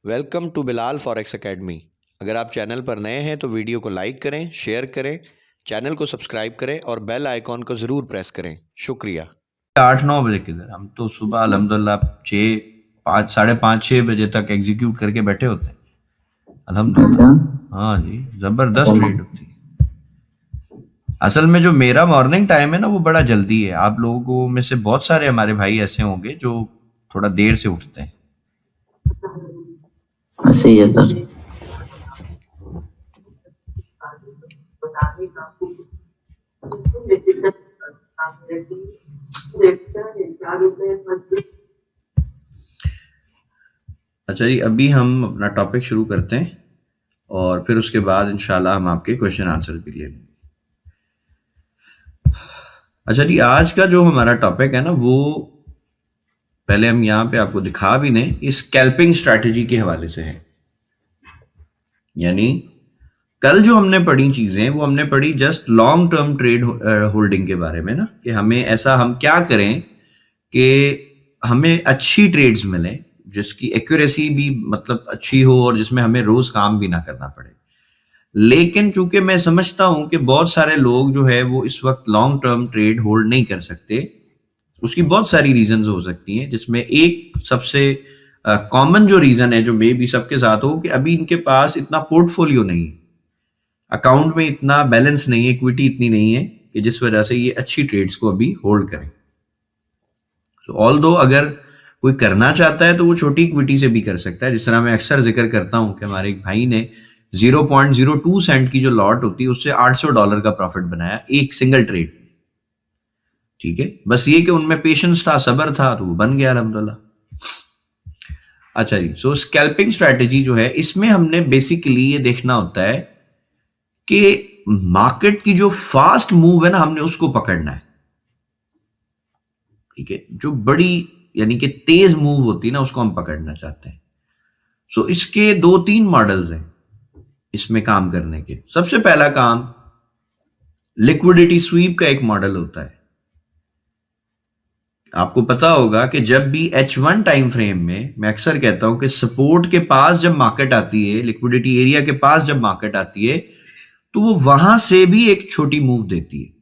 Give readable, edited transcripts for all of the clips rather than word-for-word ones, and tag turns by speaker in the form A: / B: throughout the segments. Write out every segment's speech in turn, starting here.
A: Welcome to Bilal forex academy. अगर आप channel पर नए हैं तो वीडियो को लाइक करें, शेयर करें, चैनल को सब्सक्राइब करें और बेल आइकॉन को ज़रूर प्रेस करें। शुक्रिया।
B: 8-9 बजे किधर, हम तो सुबह अल्हम्दुलिल्लाह 6-5 5:30 6 बजे तक एग्जीक्यूट करके बैठे होते हैं। अल्हम्दुलिल्लाह।
C: अच्छा।
B: हाँ जी, जबरदस्त ट्रेड होती है। असल में जो मेरा मॉर्निंग टाइम है ना, वो बड़ा जल्दी है। आप लोगों में से बहुत सारे हमारे भाई ऐसे होंगे जो थोड़ा देर से उठते हैं।
C: सही है सर।
B: अच्छा जी, अभी हम अपना टॉपिक शुरू करते हैं और फिर उसके बाद इंशाल्लाह हम आपके क्वेश्चन आंसर भी लेंगे। अच्छा जी, आज का जो हमारा टॉपिक है ना, वो पहले हम यहाँ पे आपको दिखा भी दें, इस स्कैल्पिंग स्ट्रैटेजी के हवाले से है। यानी कल जो हमने पढ़ी चीजें, वो हमने पढ़ी just long term trade holding के बारे में ना, कि हमें ऐसा हम क्या करें कि हमें अच्छी ट्रेड्स मिले, जिसकी एक्यूरेसी भी मतलब अच्छी हो और जिसमें हमें रोज काम भी ना करना पड़े। लेकिन चूंकि मैं समझता हूं कि बहुत सारे लोग जो है वो इस वक्त लॉन्ग टर्म ट्रेड होल्ड नहीं कर सकते। उसकी बहुत सारी रीजंस हो सकती हैं, जिसमें एक सबसे कॉमन जो रीजन है, जो मे भी सबके साथ हो, कि अभी इनके पास इतना पोर्टफोलियो नहीं है, अकाउंट में इतना बैलेंस नहीं है, इक्विटी इतनी नहीं है कि जिस वजह से ये अच्छी ट्रेड्स को अभी होल्ड करें। सो ऑल्दो अगर कोई करना चाहता है तो वो छोटी इक्विटी से भी कर सकता है। जिस तरह मैं अक्सर जिक्र करता हूं कि हमारे एक भाई ने 0.02 सेंट की जो लॉट होती है उससे $800 का प्रॉफिट बनाया एक सिंगल ट्रेड। ठीक है, बस ये कि उनमें पेशेंस था, सब्र था, तो वो बन गया अल्हम्दुलिल्लाह। अच्छा जी, सो स्कैल्पिंग स्ट्रैटेजी जो है, इसमें हमने बेसिकली ये देखना होता है कि मार्केट की जो फास्ट मूव है ना, हमने उसको पकड़ना है। ठीक है, जो बड़ी यानी कि तेज मूव होती है ना, उसको हम पकड़ना चाहते हैं। सो इसके 2-3 मॉडल्स हैं इसमें काम करने के। सबसे पहला काम लिक्विडिटी स्वीप का एक मॉडल होता है। आपको पता होगा कि जब भी H1 टाइम फ्रेम में, मैं अक्सर कहता हूं कि सपोर्ट के पास जब मार्केट आती है, लिक्विडिटी एरिया के पास जब मार्केट आती है, तो वो वहां से भी एक छोटी मूव देती है।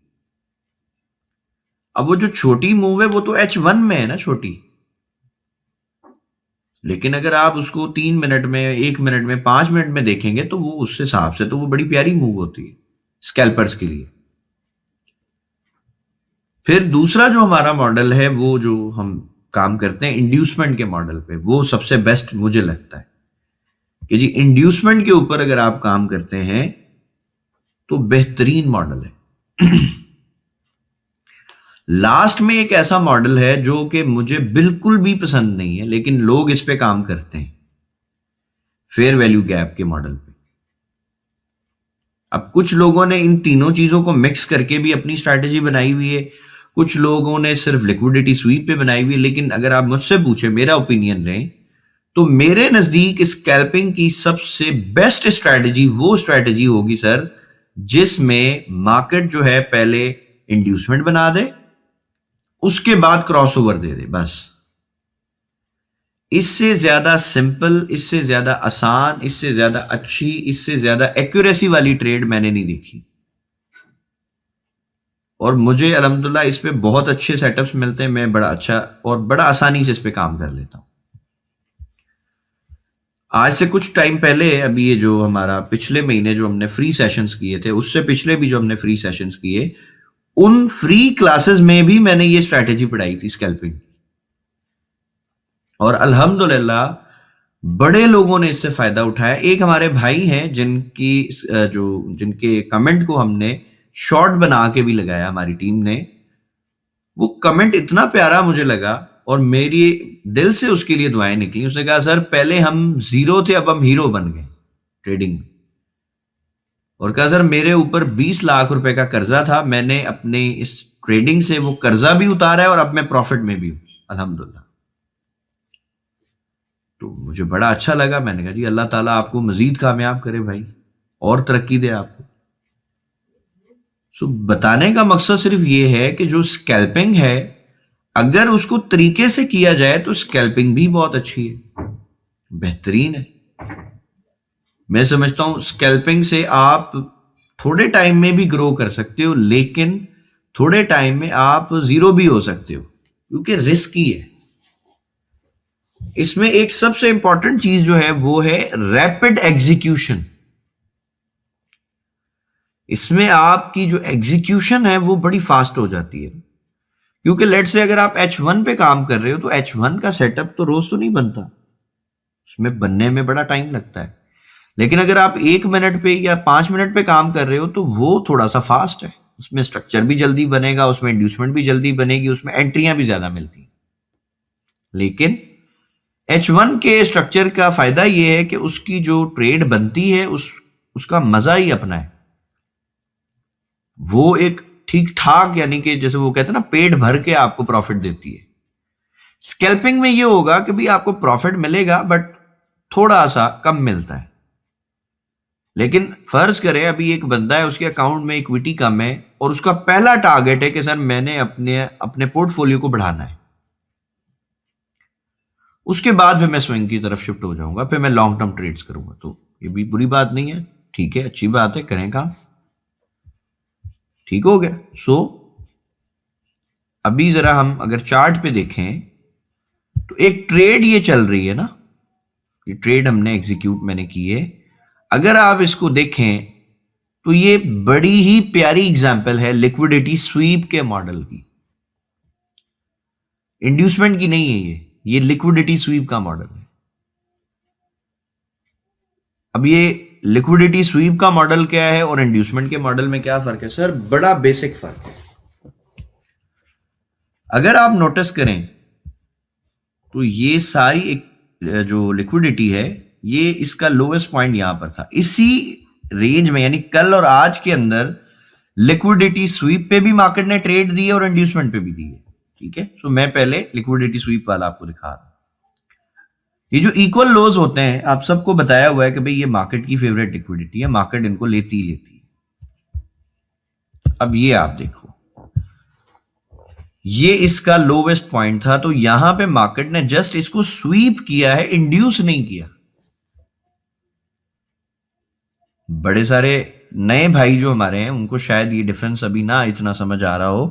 B: अब वो जो छोटी मूव है वो तो H1 में है ना, छोटी। लेकिन अगर आप उसको 3 मिनट में, 1 मिनट में, 5 मिनट में देखेंगे तो वो उस हिसाब से तो वो बड़ी प्यारी मूव होती है स्कैल्पर्स के लिए। फिर दूसरा जो हमारा मॉडल है, वो जो हम काम करते हैं इंड्यूसमेंट के मॉडल पे, वो सबसे बेस्ट मुझे लगता है कि जी इंड्यूसमेंट के ऊपर अगर आप काम करते हैं तो बेहतरीन मॉडल है। लास्ट में एक ऐसा मॉडल है जो कि मुझे बिल्कुल भी पसंद नहीं है, लेकिन लोग इस पे काम करते हैं, फेयर वैल्यू गैप के मॉडल पे। अब कुछ लोगों ने इन तीनों चीजों को मिक्स करके भी अपनी स्ट्रैटेजी बनाई हुई है, कुछ लोगों ने सिर्फ लिक्विडिटी स्वीप पे बनाई हुई है। लेकिन अगर आप मुझसे पूछे, मेरा ओपिनियन लें, तो मेरे नजदीक स्कैल्पिंग की सबसे बेस्ट स्ट्रैटेजी वो स्ट्रैटेजी होगी सर, जिसमें मार्केट जो है पहले इंड्यूसमेंट बना दे, उसके बाद क्रॉसओवर दे दे। बस इससे ज्यादा सिंपल, इससे ज्यादा आसान, इससे ज्यादा अच्छी, इससे ज्यादा एक्यूरेसी वाली ट्रेड मैंने नहीं देखी। और मुझे अल्हम्दुलिल्लाह इस पे बहुत अच्छे सेटअप्स मिलते हैं। मैं बड़ा अच्छा और बड़ा आसानी से इस पे काम कर लेता हूं। आज से कुछ टाइम पहले, अभी ये जो हमारा पिछले महीने जो हमने फ्री सेशंस किए थे, उससे पिछले भी जो हमने फ्री सेशंस किए, उन फ्री क्लासेस में भी मैंने ये स्ट्रैटेजी पढ़ाई थी स्कैल्पिंग। और अल्हम्दुलिल्लाह बड़े लोगों ने इससे फायदा उठाया। एक हमारे भाई हैं जिनके कमेंट को हमने शॉर्ट बना के भी लगाया हमारी टीम ने। वो कमेंट इतना प्यारा मुझे लगा और मेरी दिल से उसके लिए दुआएं निकली। उसने कहा, सर पहले हम जीरो थे, अब हम हीरो बन गए ट्रेडिंग में। और कहा, सर मेरे ऊपर 20 लाख रुपए का कर्जा था, मैंने अपने इस ट्रेडिंग से वो कर्जा भी उतारा है और अब मैं प्रॉफिट में भी हूं अल्हम्दुलिल्लाह। तो मुझे बड़ा अच्छा लगा। मैंने कहा, जी अल्लाह ताला आपको मजीद कामयाब करे भाई, और तरक्की दे आपको। सो बताने का मकसद सिर्फ ये है कि जो स्कैल्पिंग है, अगर उसको तरीके से किया जाए तो स्कैल्पिंग भी बहुत अच्छी है, बेहतरीन है। मैं समझता हूं स्कैल्पिंग से आप थोड़े टाइम में भी ग्रो कर सकते हो, लेकिन थोड़े टाइम में आप जीरो भी हो सकते हो, क्योंकि रिस्की है। इसमें एक सबसे इंपॉर्टेंट चीज जो है वो है रैपिड एग्जीक्यूशन। इसमें आपकी जो एग्जीक्यूशन है वो बड़ी फास्ट हो जाती है, क्योंकि लेट से अगर आप H1 पे काम कर रहे हो तो H1 का सेटअप तो रोज तो नहीं बनता, उसमें बनने में बड़ा टाइम लगता है। लेकिन अगर आप 1 मिनट पे या 5 मिनट पे काम कर रहे हो तो वो थोड़ा सा फास्ट है, उसमें स्ट्रक्चर भी जल्दी बनेगा, उसमें इंड्यूसमेंट भी जल्दी बनेगी, उसमें एंट्रियां भी ज्यादा मिलती हैं। लेकिन H1 के स्ट्रक्चर का फायदा ये है कि उसकी जो ट्रेड बनती है उसका मजा ही अपना है। वो एक ठीक ठाक, यानी कि जैसे वो कहते हैं ना, पेट भर के आपको प्रॉफिट देती है। स्कैल्पिंग में ये होगा कि भी आपको प्रॉफिट मिलेगा बट थोड़ा सा कम मिलता है। लेकिन फर्ज करें अभी एक बंदा है, उसके अकाउंट में इक्विटी कम है और उसका पहला टारगेट है कि सर मैंने अपने पोर्टफोलियो को बढ़ाना है, उसके बाद फिर मैं स्विंग की तरफ शिफ्ट हो जाऊंगा, फिर मैं लॉन्ग टर्म ट्रेड्स करूंगा, तो ये भी बुरी बात नहीं है, ठीक है, अच्छी बात है, करें काम, ठीक हो गया। सो अभी जरा हम अगर चार्ट पे देखें तो एक ट्रेड ये चल रही है ना, ये ट्रेड हमने एग्जीक्यूट मैंने की है। अगर आप इसको देखें तो ये बड़ी ही प्यारी एग्जांपल है लिक्विडिटी स्वीप के मॉडल की, इंड्यूसमेंट की नहीं है ये लिक्विडिटी स्वीप का मॉडल है। अब ये लिक्विडिटी स्वीप का मॉडल क्या है और इंड्यूसमेंट के मॉडल में क्या फर्क है? सर बड़ा बेसिक फर्क है। अगर आप नोटिस करें तो ये सारी एक जो लिक्विडिटी है, ये इसका लोएस्ट पॉइंट यहां पर था, इसी रेंज में, यानी कल और आज के अंदर लिक्विडिटी स्वीप पे भी मार्केट ने ट्रेड दी है और इंड्यूसमेंट पे भी दी है, ठीक है। सो मैं पहले लिक्विडिटी स्वीप वाला आपको दिखा रहा हूं। ये जो इक्वल लोज होते हैं, आप सबको बताया हुआ है कि भाई ये मार्केट की फेवरेट लिक्विडिटी है, मार्केट इनको लेती ही लेती है। अब ये आप देखो, ये इसका लोवेस्ट पॉइंट था, तो यहां पे मार्केट ने जस्ट इसको स्वीप किया है, इंड्यूस नहीं किया। बड़े सारे नए भाई जो हमारे हैं उनको शायद ये डिफरेंस अभी ना इतना समझ आ रहा हो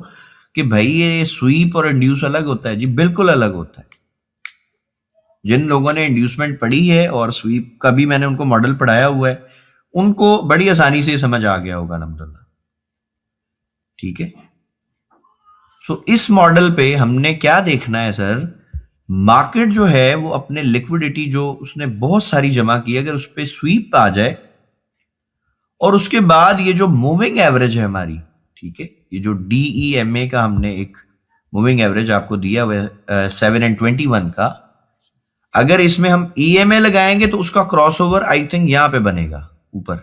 B: कि भाई ये स्वीप और इंड्यूस अलग होता है। जी बिल्कुल अलग होता है। जिन लोगों ने इंड्यूसमेंट पढ़ी है और स्वीप का भी मैंने उनको मॉडल पढ़ाया हुआ है, उनको बड़ी आसानी से समझ आ गया होगा अल्हम्दुलिल्लाह, ठीक है। सो इस मॉडल पे हमने क्या देखना है सर, मार्केट जो है वो अपने लिक्विडिटी जो उसने बहुत सारी जमा की, अगर उस पर स्वीप आ जाए और उसके बाद ये जो मूविंग एवरेज है हमारी, ठीक है, ये जो DEMA का हमने एक मूविंग एवरेज आपको दिया हुआ है 7 and 21 का, अगर इसमें हम EMA लगाएंगे तो उसका क्रॉसओवर आई थिंक यहां पे बनेगा ऊपर,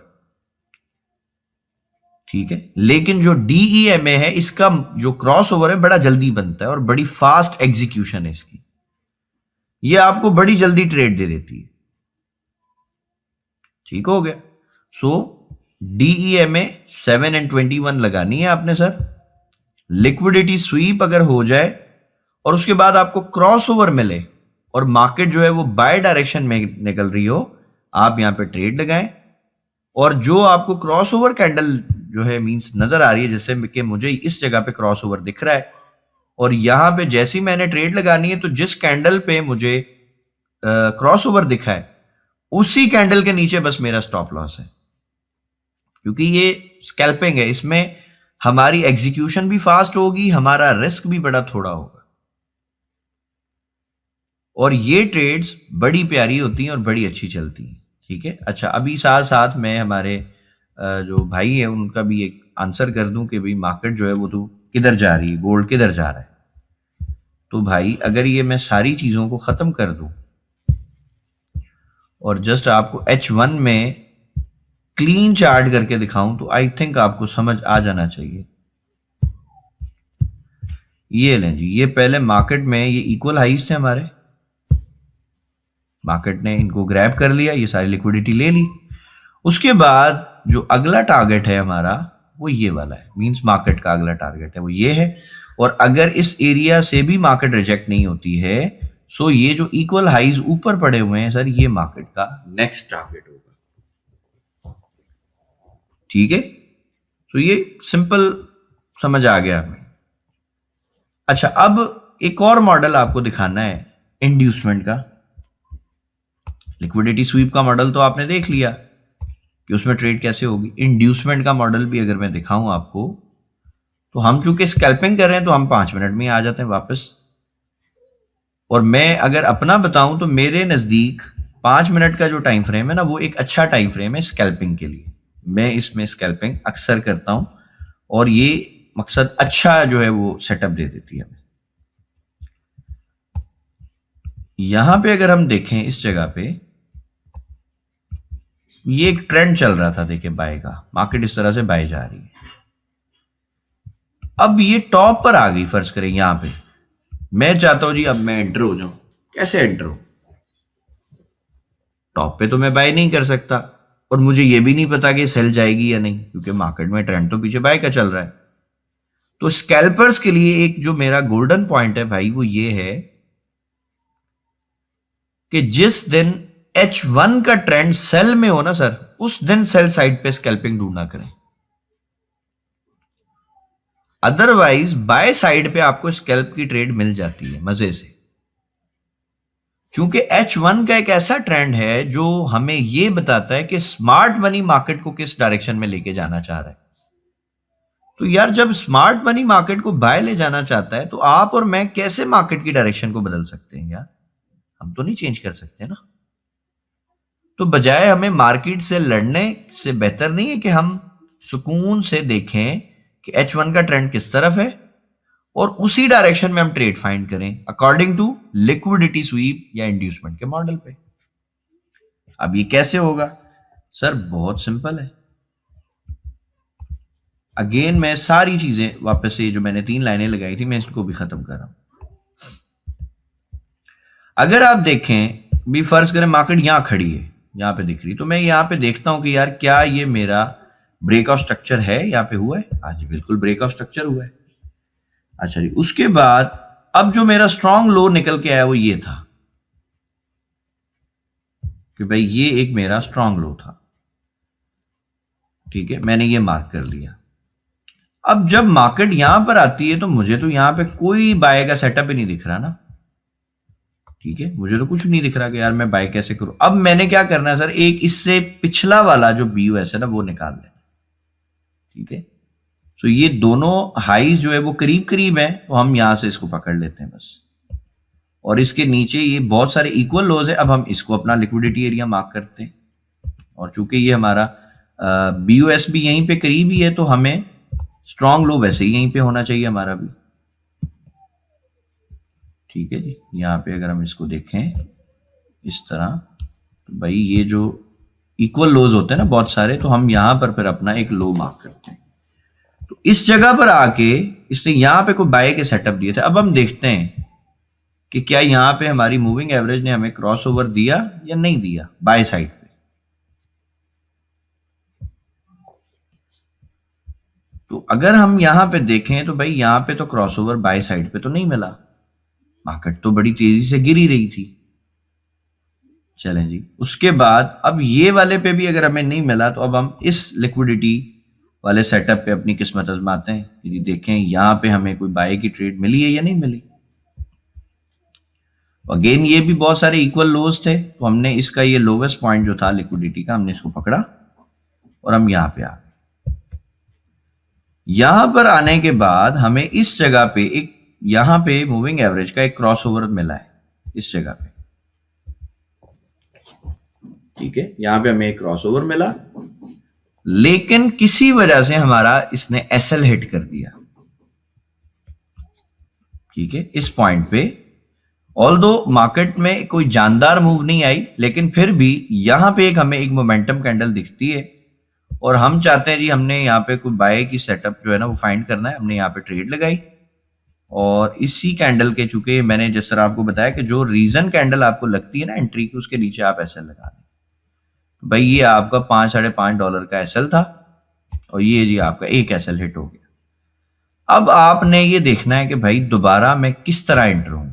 B: ठीक है। लेकिन जो DEMA है इसका जो क्रॉसओवर है बड़ा जल्दी बनता है और बड़ी फास्ट एग्जीक्यूशन है इसकी, ये आपको बड़ी जल्दी ट्रेड दे देती है, ठीक हो गया। सो DEMA 7 and 21 लगानी है आपने सर। लिक्विडिटी स्वीप अगर हो जाए और उसके बाद आपको क्रॉसओवर मिले और मार्केट जो है वो बाय डायरेक्शन में निकल रही हो, आप यहां पे ट्रेड लगाएं। और जो आपको क्रॉसओवर कैंडल जो है मींस नजर आ रही है, जैसे कि मुझे इस जगह पे क्रॉसओवर दिख रहा है और यहां पे जैसे ही मैंने ट्रेड लगानी है तो जिस कैंडल पे मुझे क्रॉसओवर दिखा है उसी कैंडल के नीचे बस मेरा स्टॉप लॉस है, क्योंकि ये स्कैल्पिंग है, इसमें हमारी एग्जीक्यूशन भी फास्ट होगी, हमारा रिस्क भी बड़ा थोड़ा होगा और ये ट्रेड्स बड़ी प्यारी होती हैं और बड़ी अच्छी चलती हैं, ठीक है। अच्छा, अभी साथ साथ मैं हमारे जो भाई हैं उनका भी एक आंसर कर दूं कि भाई मार्केट जो है वो तो किधर जा रही है, गोल्ड किधर जा रहा है। तो भाई अगर ये मैं सारी चीजों को खत्म कर दूं और जस्ट आपको H1 में क्लीन चार्ट करके दिखाऊं तो आई थिंक आपको समझ आ जाना चाहिए। ये लें जी, ये पहले मार्केट में ये इक्वल हाइज थे हमारे, मार्केट ने इनको ग्रैब कर लिया, ये सारी लिक्विडिटी ले ली। उसके बाद जो अगला टारगेट है हमारा वो ये वाला है, मींस मार्केट का अगला टारगेट है वो ये है। और अगर इस एरिया से भी मार्केट रिजेक्ट नहीं होती है, सो ये जो इक्वल हाइज ऊपर पड़े हुए हैं सर, ये मार्केट का नेक्स्ट टारगेट होगा। ठीक है, तो ये सिंपल समझ आ गया हमें। अच्छा, अब एक और मॉडल आपको दिखाना है इंड्यूसमेंट का। लिक्विडिटी स्वीप का मॉडल तो आपने देख लिया कि उसमें ट्रेड कैसे होगी। इंड्यूसमेंट का मॉडल भी अगर मैं दिखाऊं आपको, तो हम चूंकि स्कैल्पिंग कर रहे हैं तो हम 5 मिनट में ही आ जाते हैं वापस। और मैं अगर अपना बताऊं तो मेरे नजदीक 5 मिनट का जो टाइम फ्रेम है ना, वो एक अच्छा टाइम फ्रेम है स्कैल्पिंग के लिए। मैं इसमें स्कैल्पिंग अक्सर करता हूं और ये मकसद अच्छा जो है वो सेटअप दे देती है हमें। यहां पे अगर हम देखें इस जगह पे, ये एक ट्रेंड चल रहा था, देखिए बाय का, मार्केट इस तरह से बाय जा रही है। अब ये टॉप पर आ गई, फर्ज करें यहां पे, मैं चाहता हूं जी अब मैं एंटर हो जाऊं। कैसे एंटर हो? टॉप पे तो मैं बाय नहीं कर सकता और मुझे ये भी नहीं पता कि सेल जाएगी या नहीं, क्योंकि मार्केट में ट्रेंड तो पीछे बाय का चल रहा है। तो स्कैल्पर्स के लिए एक जो मेरा गोल्डन पॉइंट है भाई, वो ये है कि जिस दिन H1 का ट्रेंड सेल में हो ना सर, उस दिन सेल साइड पे स्कैल्पिंग ढूंढना करें। अदरवाइज बाय साइड पे आपको स्कैल्प की ट्रेड मिल जाती है मजे से, क्योंकि H1 का एक ऐसा ट्रेंड है जो हमें यह बताता है कि स्मार्ट मनी मार्केट को किस डायरेक्शन में लेके जाना चाह रहा है। तो यार, जब स्मार्ट मनी मार्केट को बाय ले जाना चाहता है तो आप और मैं कैसे मार्केट की डायरेक्शन को बदल सकते हैं यार? हम तो नहीं चेंज कर सकते ना। तो बजाय हमें मार्केट से लड़ने से बेहतर नहीं है कि हम सुकून से देखें कि H1 का ट्रेंड किस तरफ है और उसी डायरेक्शन में हम ट्रेड फाइंड करें अकॉर्डिंग टू लिक्विडिटी स्वीप या इंड्यूसमेंट के मॉडल पे। अब ये कैसे होगा सर? बहुत सिंपल है। अगेन मैं सारी चीजें वापस से, जो मैंने 3 लाइनें लगाई थी, मैं इसको भी खत्म कर रहा हूं। अगर आप देखें भी, फर्ज करें मार्केट यहां खड़ी है, यहां पे दिख रही, तो मैं यहां पे देखता हूं कि यार क्या ये मेरा ब्रेकआउट स्ट्रक्चर है? यहां पे हुआ है? हाँ जी, बिल्कुल ब्रेकआउट स्ट्रक्चर हुआ है। अच्छा जी, उसके बाद अब जो मेरा स्ट्रॉन्ग लो निकल के आया वो ये था कि भाई ये एक मेरा स्ट्रॉन्ग लो था। ठीक है, मैंने ये मार्क कर लिया। अब जब मार्केट यहां पर आती है तो मुझे तो यहां पे कोई बाय का सेटअप ही नहीं दिख रहा ना। ठीक है, मुझे तो कुछ नहीं दिख रहा कि यार मैं बाय कैसे करूं। अब मैंने क्या करना है सर, एक इससे पिछला वाला जो BUS है ना, वो निकाल लेना। ठीक है, तो ये दोनों हाईज जो है वो करीब करीब है, तो हम यहां से इसको पकड़ लेते हैं बस। और इसके नीचे ये बहुत सारे इक्वल लोज है, अब हम इसको अपना लिक्विडिटी एरिया मार्क करते हैं। और चूंकि ये हमारा BUS भी यहीं पे करीब ही है, तो हमें स्ट्रॉन्ग लो वैसे ही यहीं पे होना चाहिए हमारा भी। ठीक है जी, यहाँ पे अगर हम इसको देखें इस तरह, तो भाई ये जो इक्वल लोज होते हैं ना बहुत सारे, तो हम यहां पर फिर अपना एक लो मार्क करते हैं। तो इस जगह पर आके इसने यहां पे कोई बाय के सेटअप दिए थे। अब हम देखते हैं कि क्या यहां पे हमारी मूविंग एवरेज ने हमें क्रॉस ओवर दिया या नहीं दिया बाय साइड पे। तो अगर हम यहां पे देखें तो भाई यहां पे तो क्रॉस ओवर बाय साइड पे तो नहीं मिला, मार्केट तो बड़ी तेजी से गिर ही रही थी। चलें जी, उसके बाद अब ये वाले पे भी अगर हमें नहीं मिला, तो अब हम इस लिक्विडिटी वाले सेटअप पे अपनी किस्मत आजमाते हैं। यदि देखें यहां पे हमें कोई बाय की ट्रेड मिली है या नहीं मिली। अगेन ये भी बहुत सारे इक्वल लोज थे, तो हमने इसका ये लोवेस्ट पॉइंट जो था लिक्विडिटी का, हमने इसको पकड़ा और हम यहां पे आ गए। यहां पर आने के बाद हमें इस जगह पे एक, यहां पे मूविंग एवरेज का एक क्रॉस ओवर मिला है इस जगह पे। ठीक है, यहां पे हमें एक क्रॉस ओवर मिला, लेकिन किसी वजह से हमारा इसने SL हिट कर दिया। ठीक है, इस पॉइंट पे ऑल्दो मार्केट में कोई जानदार मूव नहीं आई, लेकिन फिर भी यहां पे एक हमें एक मोमेंटम कैंडल दिखती है और हम चाहते हैं जी, हमने यहाँ पे कोई बाय की सेटअप जो है ना वो फाइंड करना है। हमने यहाँ पे ट्रेड लगाई और इसी कैंडल के, चूंकि मैंने जिस तरह आपको बताया कि जो रीजन कैंडल आपको लगती है ना एंट्री की, उसके नीचे आप SL लगा दें। तो भाई ये आपका $5-5.5 का SL था और ये जी आपका एक SL हिट हो गया। अब आपने ये देखना है कि भाई दोबारा मैं किस तरह एंटर हूं।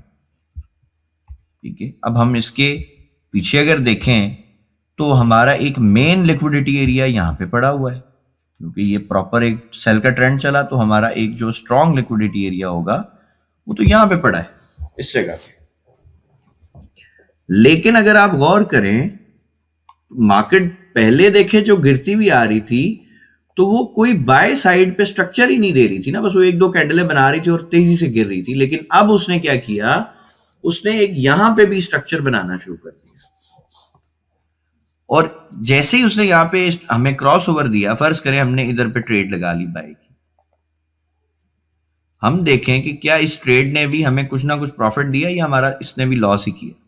B: ठीक है, अब हम इसके पीछे अगर देखें तो हमारा एक मेन लिक्विडिटी एरिया यहां पे पड़ा हुआ है। क्योंकि ये प्रॉपर एक सेल का ट्रेंड चला, तो हमारा एक जो स्ट्रॉन्ग लिक्विडिटी एरिया होगा वो तो यहां पे पड़ा है, इस जगह पे। लेकिन अगर आप गौर करें, मार्केट पहले देखे जो गिरती हुई आ रही थी, तो वो कोई बाय साइड पे स्ट्रक्चर ही नहीं दे रही थी ना, बस वो एक दो कैंडलें बना रही थी और तेजी से गिर रही थी। लेकिन अब उसने क्या किया, उसने एक यहां पे भी स्ट्रक्चर बनाना शुरू कर दिया। और जैसे ही उसने यहां पे हमें क्रॉस ओवर दिया, फर्ज करें हमने इधर पे ट्रेड लगा ली बाय की, हम देखें कि क्या इस ट्रेड ने भी हमें कुछ ना कुछ प्रॉफिट दिया या हमारा इसने भी लॉस ही किया।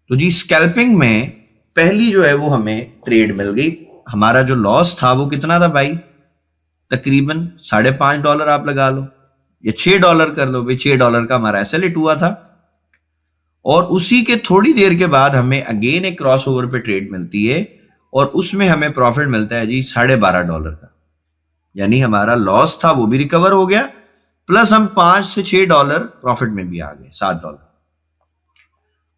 B: तो जी स्कैल्पिंग में पहली जो है वो हमें ट्रेड मिल गई। हमारा जो लॉस था वो कितना था भाई, तकरीबन $5.5 आप लगा लो या $6 कर लो भाई, $6 का हमारा एसएलइट हुआ था। और उसी के थोड़ी देर के बाद हमें अगेन एक क्रॉस ओवर पे ट्रेड मिलती है और उसमें हमें प्रॉफिट मिलता है जी $12.5 का। यानी हमारा लॉस था वो भी रिकवर हो गया, प्लस हम $5 से $6 प्रॉफिट में भी आ गए, $7।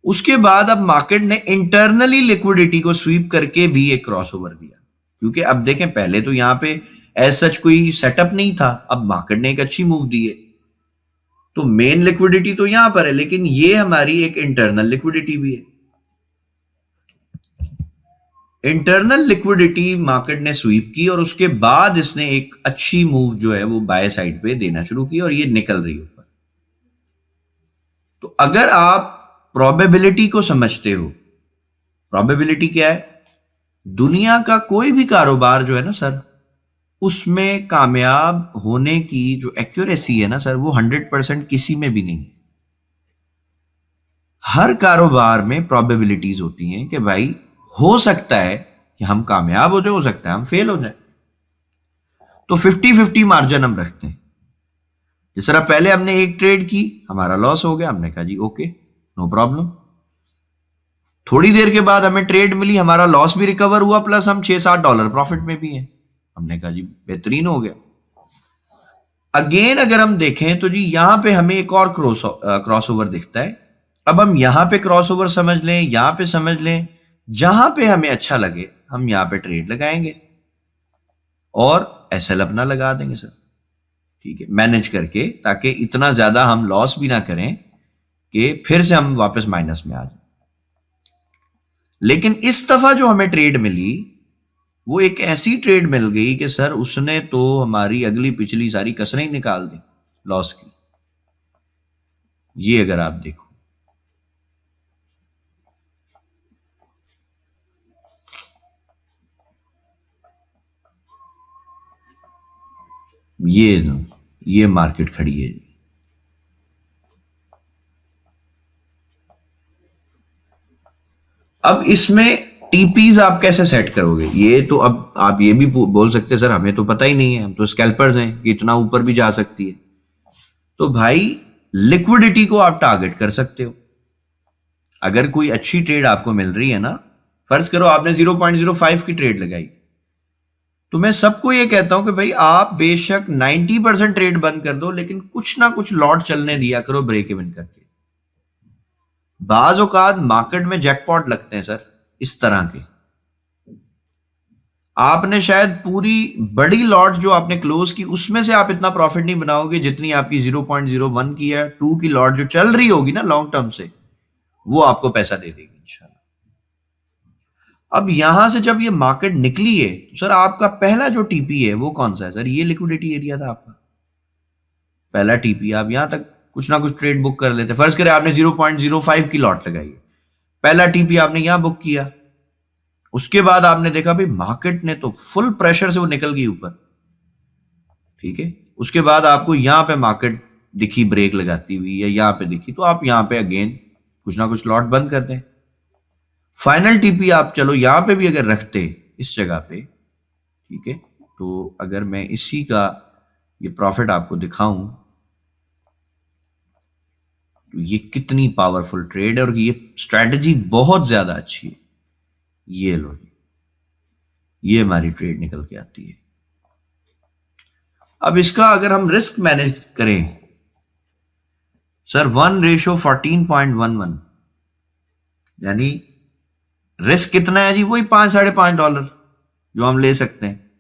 B: उसके बाद अब मार्केट ने इंटरनली लिक्विडिटी को स्वीप करके भी एक क्रॉस ओवर दिया, क्योंकि अब देखें पहले तो यहां पे एज सच कोई सेटअप नहीं था, अब मार्केट ने एक अच्छी मूव दी है, तो मेन लिक्विडिटी तो यहां पर है, लेकिन ये हमारी एक इंटरनल लिक्विडिटी भी है। इंटरनल लिक्विडिटी मार्केट ने स्वीप की और उसके बाद इसने एक अच्छी मूव जो है वो बाय साइड पे देना शुरू की और ये निकल रही ऊपर। तो अगर आप प्रोबेबिलिटी को समझते हो, प्रोबेबिलिटी क्या है, दुनिया का कोई भी कारोबार जो है ना सर, उसमें कामयाब होने की जो एक्यूरेसी है ना सर, वो 100% किसी में भी नहीं है। हर कारोबार में प्रोबेबिलिटीज होती हैं कि भाई हो सकता है कि हम कामयाब हो जाए, हो सकता है हम फेल हो जाए। तो 50-50 मार्जिन हम रखते हैं। जिस तरह पहले हमने एक ट्रेड की, हमारा लॉस हो गया, हमने कहा जी ओके नो प्रॉब्लम। थोड़ी देर के बाद हमें ट्रेड मिली, हमारा लॉस भी रिकवर हुआ, प्लस हम $6-7 प्रॉफिट में भी हैं, हमने कहा जी बेहतरीन हो गया। अगेन अगर हम देखें तो जी यहां पे हमें एक और क्रॉस ओवर दिखता है। अब हम यहां पे क्रॉस ओवर समझ लें, यहां पे समझ लें, जहां पे हमें अच्छा लगे हम यहां पे ट्रेड लगाएंगे और एसएल अपना लगा देंगे सर, ठीक है, मैनेज करके, ताकि इतना ज्यादा हम लॉस भी ना करें कि फिर से हम वापस माइनस में आ जाए। लेकिन इस दफा जो हमें ट्रेड मिली वो एक ऐसी ट्रेड मिल गई कि सर उसने तो हमारी अगली पिछली सारी कसरें ही निकाल दी लॉस की। ये अगर आप देखो, ये मार्केट खड़ी है। अब इसमें टीपीज आप कैसे सेट करोगे, ये तो अब आप ये भी बोल सकते हैं सर हमें तो पता ही नहीं है, हम तो स्कैल्पर्स हैं कि इतना ऊपर भी जा सकती है। तो भाई लिक्विडिटी को आप टारगेट कर सकते हो। अगर कोई अच्छी ट्रेड आपको मिल रही है ना, फर्ज करो आपने 0.05 की ट्रेड लगाई, तो मैं सबको ये कहता हूं कि भाई आप बेशक 90% ट्रेड बंद कर दो, लेकिन कुछ ना कुछ लॉट चलने दिया करो ब्रेक इवन करके। बाज औकात मार्केट में जैकपॉट लगते हैं सर इस तरह के, आपने शायद पूरी बड़ी लॉट जो आपने क्लोज की उसमें से आप इतना प्रॉफिट नहीं बनाओगे जितनी आपकी 0.01 की या 2 की लॉट जो चल रही होगी ना लॉन्ग टर्म से, वो आपको पैसा दे देगी इंशाल्लाह। अब यहां से जब ये मार्केट निकली है तो सर आपका पहला जो टीपी है वो कौन सा है सर, ये लिक्विडिटी एरिया था आपका पहला टीपी। आप यहां तक कुछ ना कुछ ट्रेड बुक कर लेते, फर्ज करें आपने 0.05 की लॉट लगाई, पहला टीपी आपने यहां बुक किया, उसके बाद आपने देखा भाई मार्केट ने तो फुल प्रेशर से वो निकल गई ऊपर, ठीक है, उसके बाद आपको यहां पे मार्केट दिखी ब्रेक लगाती हुई या यहां पे दिखी, तो आप यहां पे अगेन कुछ ना कुछ लॉट बंद कर दें। फाइनल टीपी आप चलो यहां पे भी अगर रखते इस जगह पे, ठीक है, तो अगर मैं इसी का ये प्रॉफिट आपको दिखाऊं तो ये कितनी पावरफुल ट्रेड है और ये स्ट्रैटेजी बहुत ज्यादा अच्छी है। ये लो, ये हमारी ट्रेड निकल के आती है। अब इसका अगर हम रिस्क मैनेज करें सर 1:14.11, यानी रिस्क कितना है जी? वही $5-5.5 जो हम ले सकते हैं।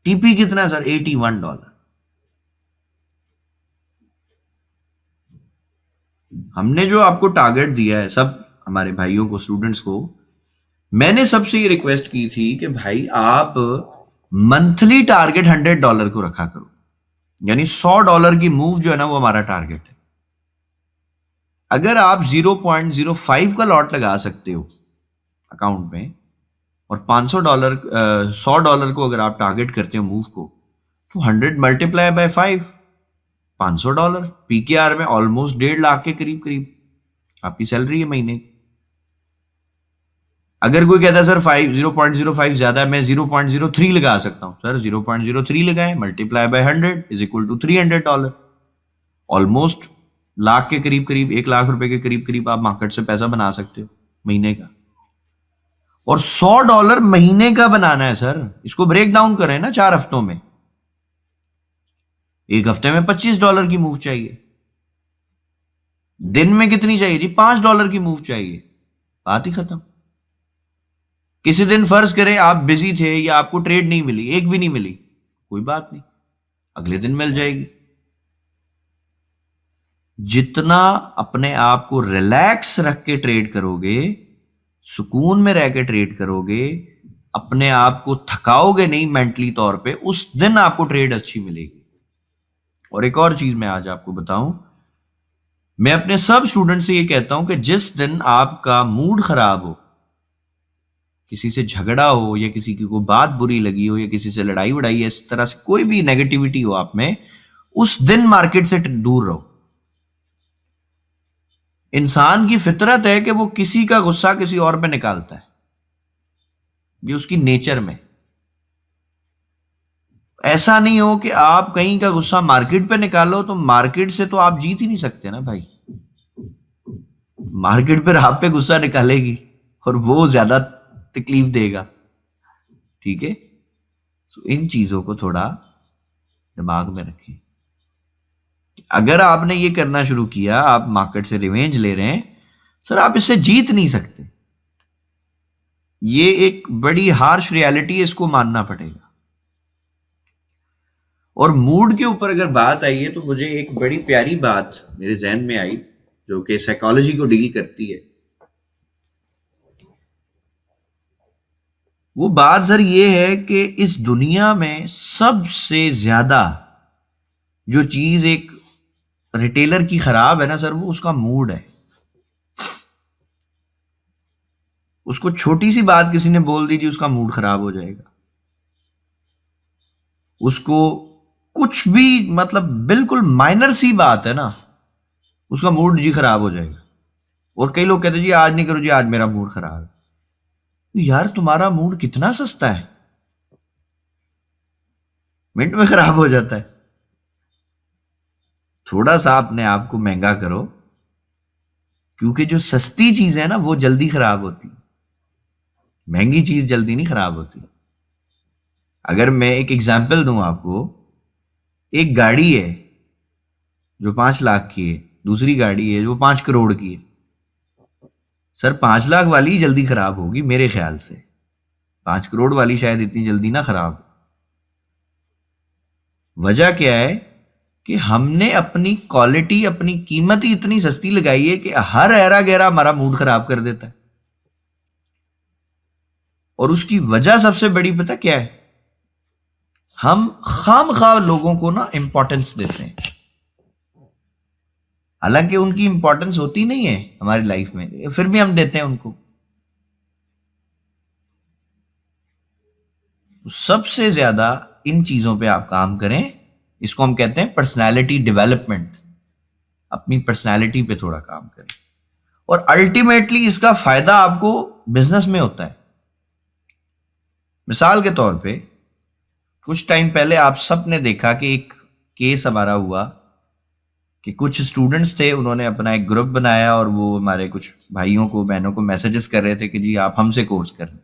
B: टीपी कितना है सर? $81। हमने जो आपको टारगेट दिया है, सब हमारे भाइयों को, स्टूडेंट्स को, मैंने सबसे ये रिक्वेस्ट की थी कि भाई आप मंथली टारगेट $100 को रखा करो, यानी $100 की मूव जो है ना वो हमारा टारगेट है। अगर आप 0.05 का लॉट लगा सकते हो अकाउंट में और $100 को अगर आप टारगेट करते हो मूव को, तो 100 मल्टीप्लाई बाय 5, $500 पीकेआर में ऑलमोस्ट 1.5 लाख के करीब करीब आपकी सैलरी है महीने की। अगर कोई कहता है सर 0.05 ज्यादा है, मैं 0.03 लगा सकता हूं, सर 0.03 लगाएं, multiply by 100 is equal to $300। Almost lakh के करीब करीब, 1 लाख रुपए के करीब करीब आप मार्केट से पैसा बना सकते हो महीने का। और $100 महीने का बनाना है सर। इसको ब्रेक डाउन करें ना 4 हफ्तों में। एक हफ्ते में $25 की मूव चाहिए, दिन में कितनी चाहिए जी? $5 की मूव चाहिए, बात ही खत्म। किसी दिन फर्ज करें आप बिजी थे या आपको ट्रेड नहीं मिली, एक भी नहीं मिली, कोई बात नहीं, अगले दिन मिल जाएगी। जितना अपने आप को रिलैक्स रख के ट्रेड करोगे, सुकून में रह के ट्रेड करोगे, अपने आप को थकाओगे नहीं मेंटली तौर पे, उस दिन आपको ट्रेड अच्छी मिलेगी। और एक और चीज मैं आज आपको बताऊं, मैं अपने सब स्टूडेंट से ये कहता हूं कि जिस दिन आपका मूड खराब हो, किसी से झगड़ा हो या किसी की कोई बात बुरी लगी हो या किसी से लड़ाई वड़ाई है, इस तरह से कोई भी नेगेटिविटी हो आप में, उस दिन मार्केट से दूर रहो। इंसान की फितरत है कि वो किसी का गुस्सा किसी और पे निकालता है, ये उसकी नेचर में। ऐसा नहीं हो कि आप कहीं का गुस्सा मार्केट पे निकालो, तो मार्केट से तो आप जीत ही नहीं सकते ना भाई। मार्केट पर आप पे गुस्सा निकालेगी और वो ज्यादा तकलीफ देगा, ठीक है। तो इन चीजों को थोड़ा दिमाग में रखें। अगर आपने ये करना शुरू किया, आप मार्केट से रिवेंज ले रहे हैं, सर आप इससे जीत नहीं सकते। ये एक बड़ी हार्श रियलिटी है, इसको मानना पड़ेगा। और मूड के ऊपर अगर बात आई है, तो मुझे एक बड़ी प्यारी बात मेरे जहन में आई जो कि साइकोलॉजी को डील करती है। वो बात सर ये है कि इस दुनिया में सबसे ज्यादा जो चीज एक रिटेलर की खराब है ना सर, वो उसका मूड है। उसको छोटी सी बात किसी ने बोल दी जी, उसका मूड खराब हो जाएगा। उसको कुछ भी, मतलब बिल्कुल माइनर सी बात है ना, उसका मूड जी खराब हो जाएगा। और कई लोग कहते हैं जी आज नहीं करो जी, आज मेरा मूड खराब है। तो यार तुम्हारा मूड कितना सस्ता है, मिनट में खराब हो जाता है। थोड़ा सा अपने आप को महंगा करो, क्योंकि जो सस्ती चीज है ना वो जल्दी खराब होती, महंगी चीज जल्दी नहीं खराब होती। अगर मैं एक एग्जांपल दूं आपको, एक गाड़ी है जो 5 लाख की है, दूसरी गाड़ी है जो 5 करोड़ की है। सर 5 लाख वाली जल्दी खराब होगी मेरे ख्याल से, 5 करोड़ वाली शायद इतनी जल्दी ना खराब। वजह क्या है कि हमने अपनी क्वालिटी, अपनी कीमत ही इतनी सस्ती लगाई है कि हर ऐरा गहरा हमारा मूड खराब कर देता है। और उसकी वजह सबसे बड़ी पता क्या है? हम खामखा लोगों को ना इंपॉर्टेंस देते हैं, हालांकि उनकी इंपॉर्टेंस होती नहीं है हमारी लाइफ में, फिर भी हम देते हैं उनको। सबसे ज्यादा इन चीजों पे आप काम करें, इसको हम कहते हैं पर्सनालिटी डेवलपमेंट। अपनी पर्सनालिटी पे थोड़ा काम करें, और अल्टीमेटली इसका फायदा आपको बिजनेस में होता है। मिसाल के तौर पे, कुछ टाइम पहले आप सब ने देखा कि एक केस हमारा हुआ कि कुछ स्टूडेंट्स थे, उन्होंने अपना एक ग्रुप बनाया और वो हमारे कुछ भाइयों को, बहनों को मैसेजेस कर रहे थे कि जी आप हमसे कोर्स कर लें।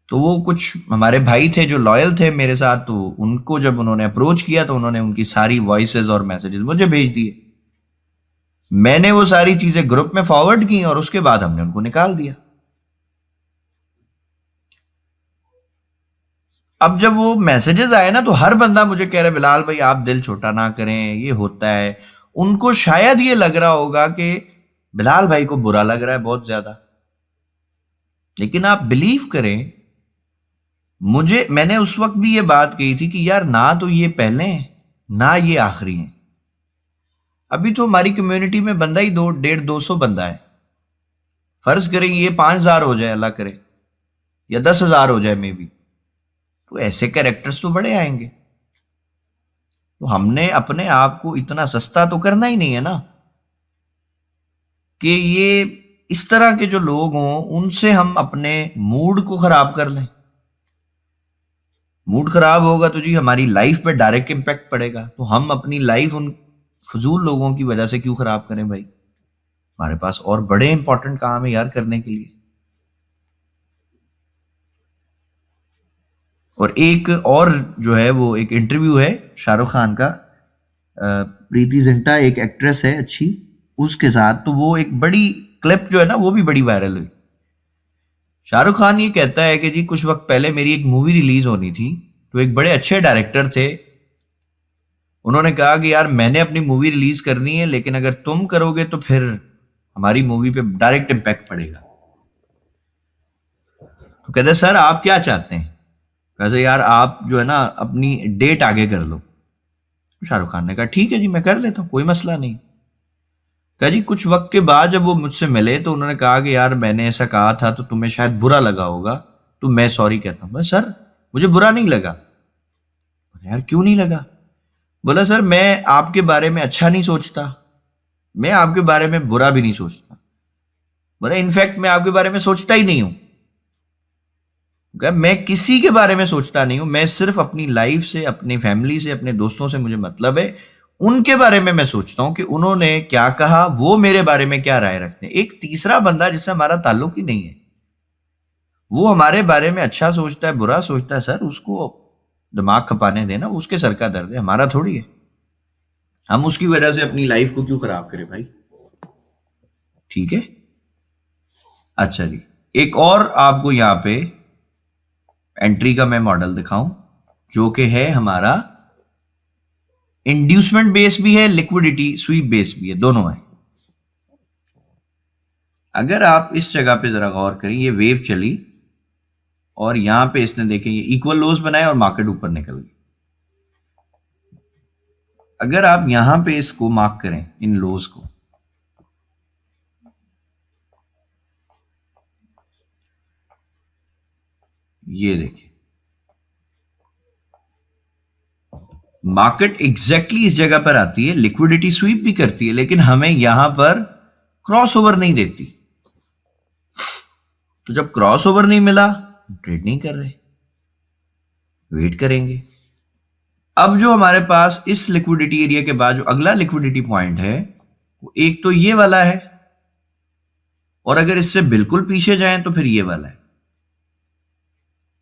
B: तो वो कुछ हमारे भाई थे जो लॉयल थे मेरे साथ, तो उनको जब उन्होंने अप्रोच किया तो उन्होंने उनकी सारी वॉइसेस और मैसेजेस मुझे भेज दिए। मैंने वो सारी चीजें ग्रुप में फॉरवर्ड की और उसके बाद हमने उनको निकाल दिया। अब जब वो मैसेजेस आए ना, तो हर बंदा मुझे कह रहा है बिलाल भाई आप दिल छोटा ना करें, ये होता है। उनको शायद ये लग रहा होगा कि बिलाल भाई को बुरा लग रहा है बहुत ज्यादा, लेकिन आप बिलीव करें, मैंने उस वक्त भी ये बात कही थी कि यार ना तो ये पहले हैं ना ये आखिरी हैं। अभी तो हमारी कम्युनिटी में बंदा ही 200 बंदा है। फर्ज करें ये 5,000 हो जाए, अल्लाह करे, या 10,000 हो जाए मे बी, तो ऐसे कैरेक्टर्स तो बड़े आएंगे। तो हमने अपने आप को इतना सस्ता तो करना ही नहीं है ना कि ये इस तरह के जो लोग हों उनसे हम अपने मूड को खराब कर लें। मूड खराब होगा तो जी हमारी लाइफ पे डायरेक्ट इंपैक्ट पड़ेगा। तो हम अपनी लाइफ उन फजूल लोगों की वजह से क्यों खराब करें भाई? हमारे पास और बड़े इंपॉर्टेंट काम है यार करने के लिए। और एक और जो है वो एक इंटरव्यू है शाहरुख खान का, प्रीति जिंटा एक एक्ट्रेस है अच्छी, उसके साथ, तो वो एक बड़ी क्लिप जो है ना वो भी बड़ी वायरल हुई। शाहरुख खान ये कहता है कि जी कुछ वक्त पहले मेरी एक मूवी रिलीज होनी थी, तो एक बड़े अच्छे डायरेक्टर थे, उन्होंने कहा कि यार मैंने अपनी मूवी रिलीज करनी है, लेकिन अगर तुम करोगे तो फिर हमारी मूवी पे डायरेक्ट इम्पैक्ट पड़ेगा। तो कहते सर आप क्या चाहते हैं? कहते यार आप जो है ना अपनी डेट आगे कर लो। शाहरुख खान ने कहा ठीक है जी मैं कर लेता हूँ, कोई मसला नहीं। कहा जी कुछ वक्त के बाद जब वो मुझसे मिले तो उन्होंने कहा कि यार मैंने ऐसा कहा था तो तुम्हें शायद बुरा लगा होगा, तो मैं सॉरी कहता हूँ। सर मुझे बुरा नहीं लगा। यार क्यों नहीं लगा? बोला सर मैं आपके बारे में अच्छा नहीं सोचता, मैं आपके बारे में बुरा भी नहीं सोचता। बोला इनफैक्ट मैं आपके बारे में सोचता ही नहीं हूं। मैं किसी के बारे में सोचता नहीं हूं, मैं सिर्फ अपनी लाइफ से, अपनी फैमिली से, अपने दोस्तों से मुझे मतलब है। उनके बारे में मैं सोचता हूं कि उन्होंने क्या कहा, वो मेरे बारे में क्या राय रखते हैं। एक तीसरा बंदा जिससे हमारा ताल्लुक ही नहीं है, वो हमारे बारे में अच्छा सोचता है बुरा सोचता है, सर उसको दिमाग खपाने देना, उसके सर का दर्द है, हमारा थोड़ी है। हम उसकी वजह से अपनी लाइफ को क्यों खराब करें भाई? ठीक है। अच्छा जी, एक और आपको यहां पे एंट्री का मैं मॉडल दिखाऊं, जो कि है हमारा इंड्यूसमेंट बेस भी है, लिक्विडिटी स्वीप बेस भी है, दोनों है। अगर आप इस जगह पे जरा गौर करें, ये वेव चली और यहां पे इसने देखें ये इक्वल लोज बनाए और मार्केट ऊपर निकल गई। अगर आप यहां पे इसको मार्क करें, इन लोज को, ये देखिए मार्केट एग्जैक्टली इस जगह पर आती है, लिक्विडिटी स्वीप भी करती है, लेकिन हमें यहां पर क्रॉसओवर नहीं देती। तो जब क्रॉसओवर नहीं मिला, ट्रेड नहीं कर रहे, वेट करेंगे। अब जो हमारे पास इस लिक्विडिटी एरिया के बाद जो अगला लिक्विडिटी पॉइंट है, वो एक तो ये वाला है, और अगर इससे बिल्कुल पीछे जाएं तो फिर ये वाला है,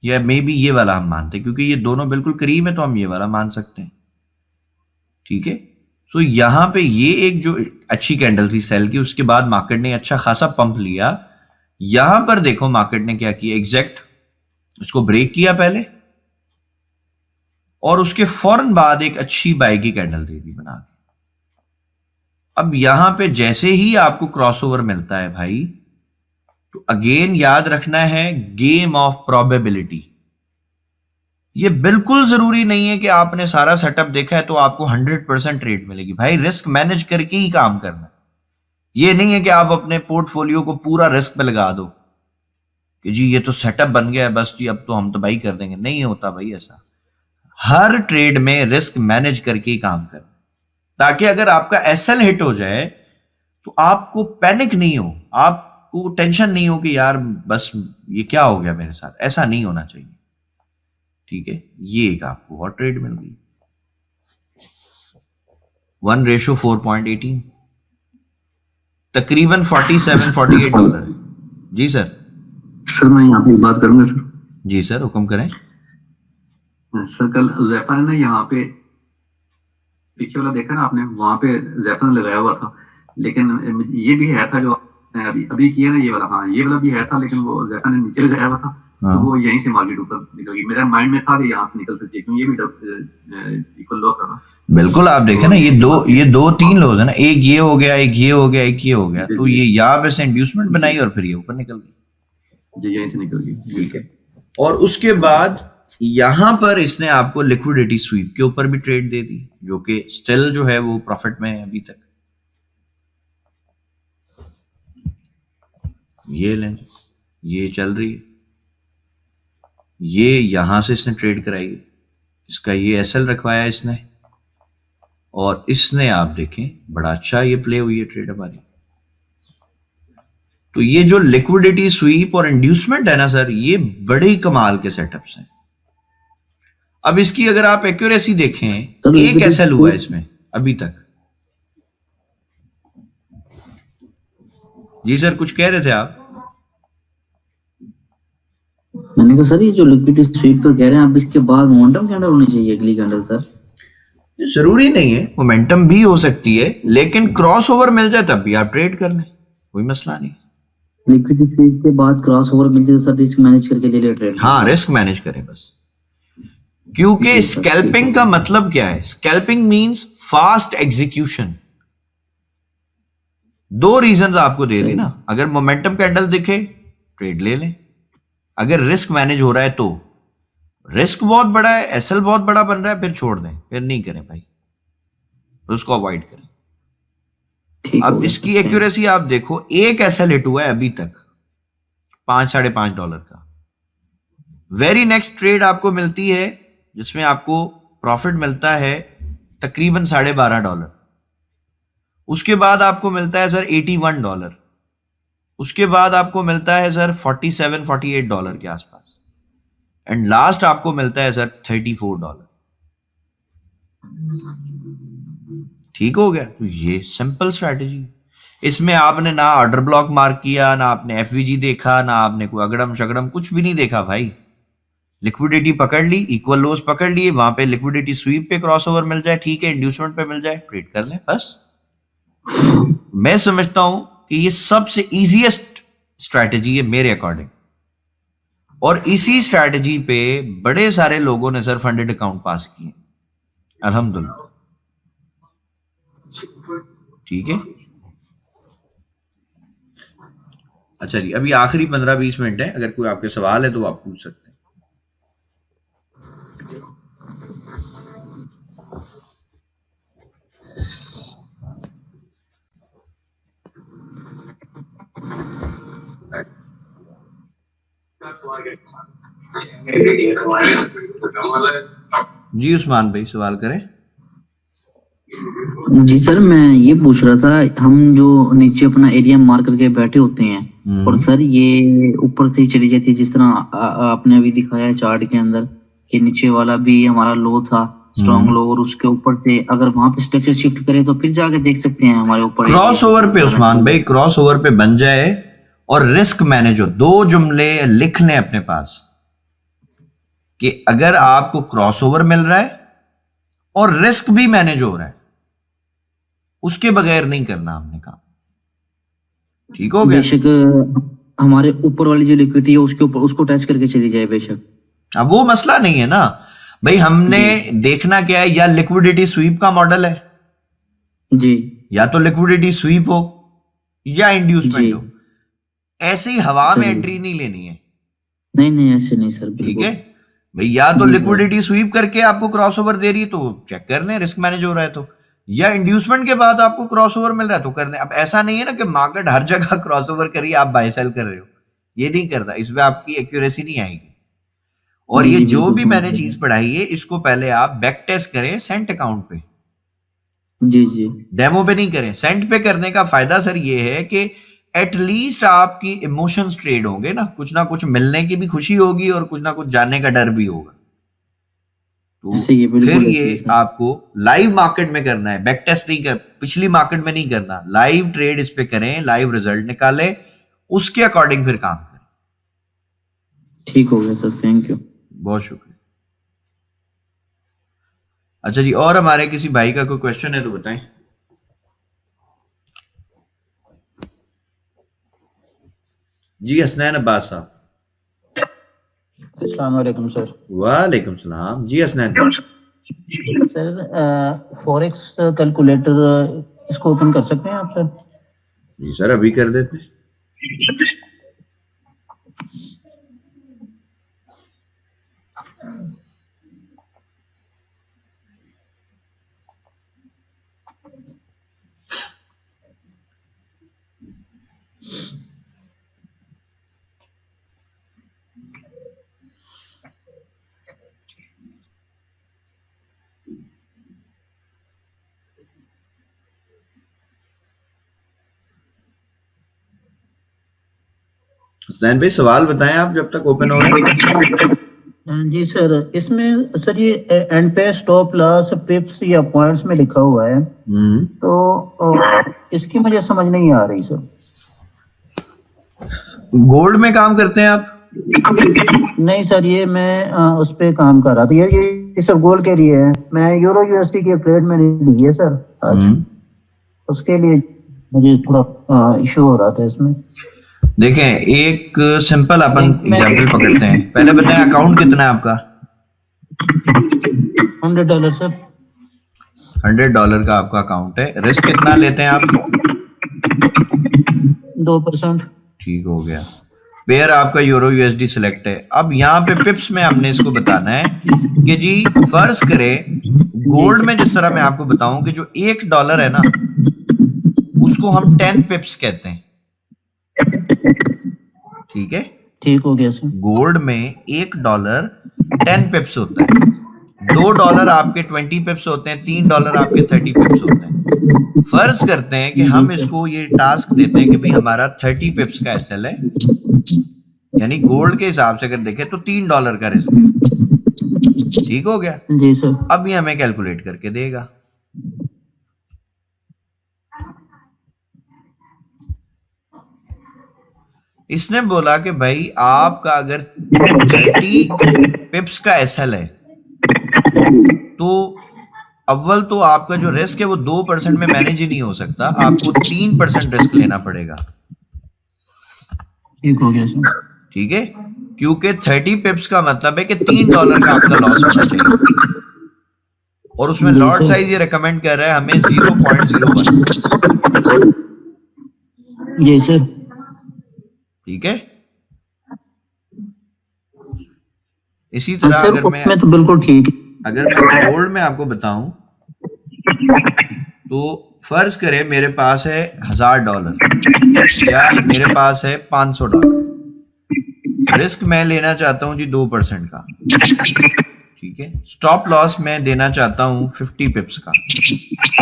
B: या मे बी ये वाला हम मानते हैं, क्योंकि ये दोनों बिल्कुल करीब है तो हम ये वाला मान सकते हैं। ठीक है। सो यहां पे ये एक जो अच्छी कैंडल थी सेल की, उसके बाद मार्केट ने अच्छा खासा पंप लिया। यहां पर देखो मार्केट ने क्या किया, एग्जैक्ट उसको ब्रेक किया पहले, और उसके फौरन बाद एक अच्छी बाय की कैंडल दे दी बना के। अब यहां पे जैसे ही आपको क्रॉसओवर मिलता है भाई, तो अगेन याद रखना है गेम ऑफ प्रोबेबिलिटी। ये बिल्कुल जरूरी नहीं है कि आपने सारा सेटअप देखा है तो आपको 100% ट्रेड मिलेगी। भाई रिस्क मैनेज करके ही काम करना। ये नहीं है कि आप अपने पोर्टफोलियो को पूरा रिस्क पे लगा दो कि जी ये तो सेटअप बन गया है बस जी अब तो हम तो बाई कर देंगे। नहीं होता भाई ऐसा। हर ट्रेड में रिस्क मैनेज करके ही काम करना, ताकि अगर आपका एसएल हिट हो जाए तो आपको पैनिक नहीं हो, आपको टेंशन नहीं हो कि यार बस ये क्या हो गया मेरे साथ। ऐसा नहीं होना चाहिए। ठीक है। ये एक आपको और ट्रेड मिल गई 1:4.18, तकरीबन $47-48। जी सर।
C: सर मैं यहाँ पे बात करूंगा सर।
B: जी सर हुक्म करें।
C: सर कल जैफा ने ना यहाँ पे पीछे वाला देखा ना आपने, वहां पे जैफा ने लगाया हुआ था लेकिन ये भी है था जो अभी अभी किया ना, ये वाला, हाँ ये वाला भी है था, लेकिन वो ज़ैफा ने नीचे लगाया हुआ था,
B: हाँ।
C: तो वो यहीं से मार्केट ऊपर निकल गई। मेरा माइंड में था कि यहाँ से निकल सकती है, क्योंकि ये भी इक्वल लो था।
B: बिल्कुल, आप देखें ना, ये दो तीन लोग है ना, एक ये हो गया, एक ये हो गया, एक ये हो गया, तो ये यहाँ पे से इंड्यूसमेंट बनाई और फिर ये ऊपर निकल गई।
C: जी, यहीं से निकल गई।
B: ठीक है, और उसके बाद यहां पर इसने आपको लिक्विडिटी स्वीप के ऊपर भी ट्रेड दे दी, जो कि स्टिल जो है वो प्रॉफिट में है अभी तक। ये लें, ये चल रही है, ये यहां से इसने ट्रेड कराई है, इसका ये एसएल रखवाया इसने, और इसने आप देखें बड़ा अच्छा ये प्ले हुई है ट्रेड हमारी। तो ये जो लिक्विडिटी स्वीप और इंड्यूसमेंट है ना सर, ये बड़े ही कमाल के सेटअप्स हैं। अब इसकी अगर आप एक्यूरेसी देखें, एक एसएल हुआ है इसमें अभी तक। जी सर, कुछ कह रहे थे आप?
D: मैंने कहा सर, ये जो लिक्विडिटी स्वीप पर कह रहे हैं आप, इसके बाद मोमेंटम कैंडल होनी चाहिए, अगली कैंडल सर?
B: जरूरी नहीं है, मोमेंटम भी हो सकती है, लेकिन क्रॉस ओवर मिल जाए तब भी आप ट्रेड कर लें, कोई मसला नहीं।
D: लिक्विडिटी स्वीप के बाद क्रॉस ओवर मिल जाए सर, रिस्क मैनेज करके ले ले ट्रेड।
B: हाँ, रिस्क मैनेज करें बस, क्योंकि स्कैल्पिंग का मतलब क्या है? Scalping means fast execution. दो रीजंस आपको दे दी ना, अगर मोमेंटम कैंडल दिखे ट्रेड ले लें, अगर रिस्क मैनेज हो रहा है तो। रिस्क बहुत बड़ा है, एसएल बहुत बड़ा बन रहा है, फिर छोड़ दें, फिर नहीं करें भाई, उसको अवॉइड करें। अब इसकी एक्यूरेसी आप देखो, एक एसएल हिट हुआ है अभी तक $5-5.5 का। वेरी नेक्स्ट ट्रेड आपको मिलती है जिसमें आपको प्रॉफिट मिलता है तकरीबन $12.5। उसके बाद आपको मिलता है सर $81। उसके बाद आपको मिलता है सर $47-48 के आसपास, एंड लास्ट आपको मिलता है सर $34। ठीक हो गया? तो ये सिंपल स्ट्रैटेजी। इसमें आपने ना ऑर्डर ब्लॉक मार्क किया, ना आपने एफवीजी देखा, ना आपने कोई अगड़म शगड़म कुछ भी नहीं देखा भाई। लिक्विडिटी पकड़ ली, इक्वल लोज पकड़ लिए, वहां पे लिक्विडिटी स्वीप पे क्रॉसओवर मिल जाए, ठीक है, इंड्यूसमेंट पे मिल जाए, ट्रेड कर लें बस। मैं समझता हूं कि ये सबसे इजीएस्ट स्ट्रैटेजी है मेरे अकॉर्डिंग, और इसी स्ट्रैटेजी पे बड़े सारे लोगों ने सर फंडेड अकाउंट पास किए, अल्हम्दुलिल्लाह। ठीक है, अच्छा जी, अभी आखिरी 15-20 मिनट है, अगर कोई आपके सवाल है तो आप पूछ सकते हैं। जी उस्मान भाई, सवाल करें।
D: जी सर, मैं ये पूछ रहा था, हम जो नीचे अपना एरिया मार्क करके बैठे होते हैं, और सर ये ऊपर से ही चली जाती है, जिस तरह आपने अभी दिखाया है चार्ट के अंदर कि नीचे वाला भी हमारा लो था, स्ट्रॉन्ग लो, और उसके ऊपर से अगर वहां पे स्ट्रक्चर शिफ्ट करे तो फिर जाके देख सकते हैं हमारे ऊपर
B: क्रॉस ओवर पे। उस्मान भाई, क्रॉस ओवर पे बन जाए और रिस्क मैनेज हो, दो जुमले लिख लें अपने पास कि अगर आपको क्रॉसओवर मिल रहा है और रिस्क भी मैनेज हो रहा है, उसके बगैर नहीं करना हमने काम। ठीक हो गया?
D: बेशक हमारे ऊपर वाली जो लिक्विडिटी है उसके ऊपर उसको टच करके चली जाए बेशक,
B: अब वो मसला नहीं है ना भाई। हमने देखना क्या है, या लिक्विडिटी स्वीप का मॉडल है
D: जी,
B: या तो लिक्विडिटी स्वीप हो या इंड्यूसमेंट हो। ऐसे ही हवा में एंट्री नहीं लेनी है।
D: नहीं ऐसे नहीं सर।
B: ठीक है भाई, या तो लिक्विडिटी स्वीप करके आपको क्रॉसओवर दे रही है तो चेक कर लें, रिस्क मैनेज हो रहा है तो, या इंड्यूसमेंट के बाद आपको क्रॉसओवर मिल रहा है तो कर लें। अब ऐसा नहीं है ना कि मार्केट हर जगह क्रॉसओवर करिए आप बाय सेल कर रहे हो, ये नहीं करता, इसमें आपकी एक्यूरेसी नहीं आएगी। और ये जो भी मैंने चीज पढ़ाई है इसको पहले आप बैक टेस्ट करें सेंट अकाउंट पे,
D: जी
B: डेमो पे नहीं करें। सेंट पे करने का फायदा सर ये है कि एटलीस्ट आपकी इमोशंस ट्रेड होंगे ना कुछ मिलने की भी खुशी होगी और कुछ ना कुछ जानने का डर भी होगा। तो फिर ये आपको लाइव मार्केट में करना है, बैक टेस्ट नहीं कर, पिछली मार्केट में नहीं करना, लाइव ट्रेड इस पे करें, लाइव रिजल्ट निकालें, उसके अकॉर्डिंग फिर काम करें।
D: ठीक हो गया सर, थैंक यू,
B: बहुत शुक्रिया। अच्छा जी, और हमारे किसी भाई का कोई क्वेश्चन है तो बताएं। जी हसनैन अब्बास साहब।
D: अस्सलाम वालेकुम सर।
B: वालेकुम सलाम जी हसनैन भाई।
D: सर फॉरेक्स कैलकुलेटर इसको ओपन कर सकते हैं आप सर?
B: जी सर अभी कर देते हैं। हुसैन भाई सवाल बताएं आप जब तक ओपन हो रहे हैं।
D: जी सर, इसमें सर ये एंड पे स्टॉप लॉस पिप्स या पॉइंट्स में लिखा हुआ है, तो इसकी मुझे समझ नहीं आ रही सर।
B: गोल्ड में काम करते हैं आप?
D: नहीं सर, ये मैं उस पे काम कर रहा था। ये सब गोल्ड के लिए है। मैं यूरो यूएसडी की ट्रेड मैंने ली है सर आज, उसके लिए मुझे थोड़ा इशू हो रहा था इसमें।
B: देखें एक सिंपल अपन एग्जांपल पकड़ते हैं। पहले बताएं अकाउंट कितना है आपका?
D: $100 सर।
B: $100 का आपका अकाउंट है। रिस्क कितना लेते हैं आप?
D: 2%।
B: ठीक हो गया। पेयर आपका यूरो यूएसडी सिलेक्ट है। अब यहाँ पे पिप्स में हमने इसको बताना है कि जी फर्ज करें गोल्ड में जिस तरह मैं आपको बताऊं कि जो $1 है ना उसको हम 10 पिप्स कहते हैं। ठीक है,
D: ठीक हो गया सर।
B: गोल्ड में $1 10 पिप्स होता है। $2 आपके 20 पिप्स होते हैं, $3 आपके 30 पिप्स होते हैं। फर्ज करते हैं कि हम इसको ये टास्क देते हैं कि भाई हमारा 30 पिप्स का एसएल है, यानी गोल्ड के हिसाब से अगर देखें तो $3 का रिस्क है। ठीक हो गया
D: जी सर।
B: अब ये हमें कैलकुलेट करके देगा। इसने बोला कि भाई आपका अगर 30 पिप्स का एसएल है तो अव्वल तो आपका जो रिस्क है वो 2% में मैनेज ही नहीं हो सकता, आपको 3% रिस्क लेना पड़ेगा।
D: ठीक हो गया सर।
B: ठीक है, क्योंकि 30 पिप्स का मतलब है कि $3 का आपका लॉस होना चाहिए, और उसमें लॉट साइज ये रेकमेंड कर रहा है हमें 0.01।
D: जी सर।
B: ठीक है, इसी तरह
D: सर
B: अगर मैं
D: तो बिल्कुल ठीक है।
B: गोल्ड में आपको बताऊं तो फर्ज करें मेरे पास है $1000 या मेरे पास है $500। रिस्क मैं लेना चाहता हूं जी 2% का। ठीक है, स्टॉप लॉस मैं देना चाहता हूं 50 पिप्स का।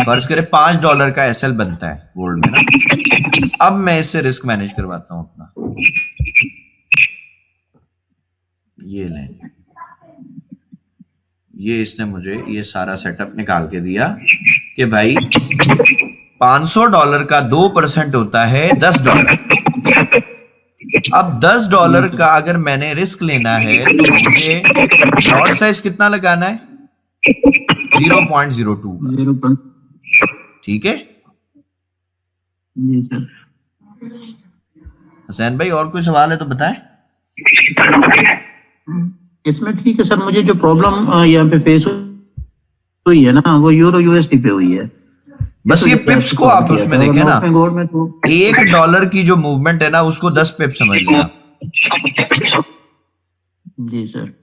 B: फर्ज करें $5 का एसएल बनता है गोल्ड में ना। अब मैं इससे रिस्क मैनेज करवाता हूं अपना। ये लें, ये इसने मुझे ये सारा सेटअप निकाल के दिया कि भाई $500 का 2% होता है $10। अब $10 का अगर मैंने रिस्क लेना है तो मुझे लॉट साइज कितना लगाना है? 0.02 का। ठीक है हुसैन भाई, और कोई सवाल है तो बताएं।
D: इसमें ठीक है सर, मुझे जो प्रॉब्लम यहाँ पे फेस हुई है ना वो यूरो यूएसडी पे हुई है।
B: बस ये पिप्स को आप उसमें देखें ना,
D: गोल्ड में तो
B: $1 की जो मूवमेंट है ना उसको 10 पिप समझ लें आप।
D: जी सर।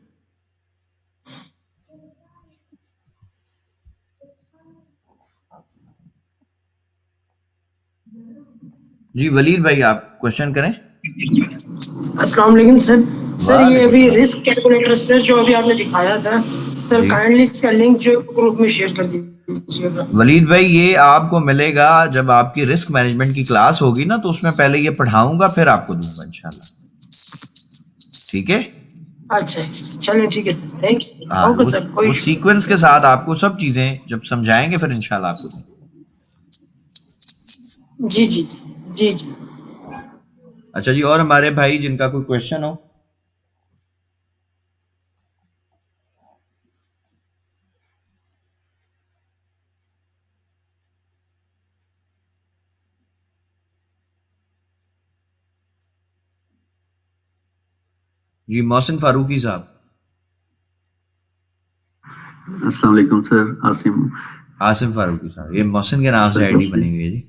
B: जी वलीद भाई आप क्वेश्चन करें।
E: अस्सलाम वालेकुम सर। सर ये अभी रिस्क कैलकुलेटर सर जो अभी आपने दिखाया था सर, काइंडली इसका लिंक जो ग्रुप में शेयर कर दीजिएगा।
B: वलीद भाई ये आपको मिलेगा जब आपकी रिस्क मैनेजमेंट की क्लास होगी ना, तो उसमें पहले ये पढ़ाऊंगा फिर आपको दूंगा इंशाल्लाह। ठीक है,
E: अच्छा चलिए ठीक है सर, थैंक यू।
B: हाँ
E: ओके सर, कोई
B: वो सीक्वेंस के साथ आपको सब चीजें जब समझाएंगे फिर इंशाल्लाह आपको दूंगा।
E: जी जी जी जी।
B: अच्छा जी, और हमारे भाई जिनका कोई क्वेश्चन हो। जी मोहसिन फारूकी साहब।
C: अस्सलाम वालेकुम सर, आसिम।
B: आसिम फारूकी साहब, ये मोहसिन के नाम से आईडी बनी हुई है जी।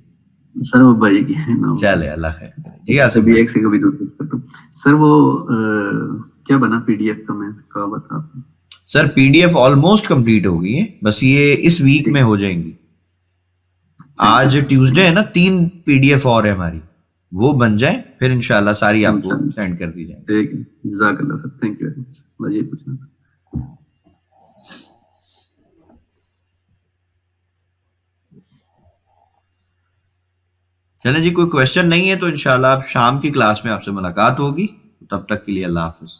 C: सर वो भाई की है नाम।
B: चले अल्लाह खैर करे। जी आसिम
C: कभी
B: भाई।
C: एक से कभी दूसरे से करता हूँ। सर वो क्या बना पीडीएफ का, मैं कहा बता आपने।
B: सर पीडीएफ ऑलमोस्ट कंप्लीट हो गई है, बस ये इस वीक में हो जाएंगी। आज ट्यूसडे है ना, 3 पीडीएफ और है हमारी, वो बन जाए फिर इंशाल्लाह सारी आपको सेंड कर दी जाएगी।
C: ठीक है, जज़ाकल्लाह sir, thank you very much. बस ये पूछना था।
B: चले जी, कोई क्वेश्चन नहीं है तो इंशाल्लाह आप शाम की क्लास में आपसे मुलाकात होगी। तब तक के लिए अल्लाह हाफिज।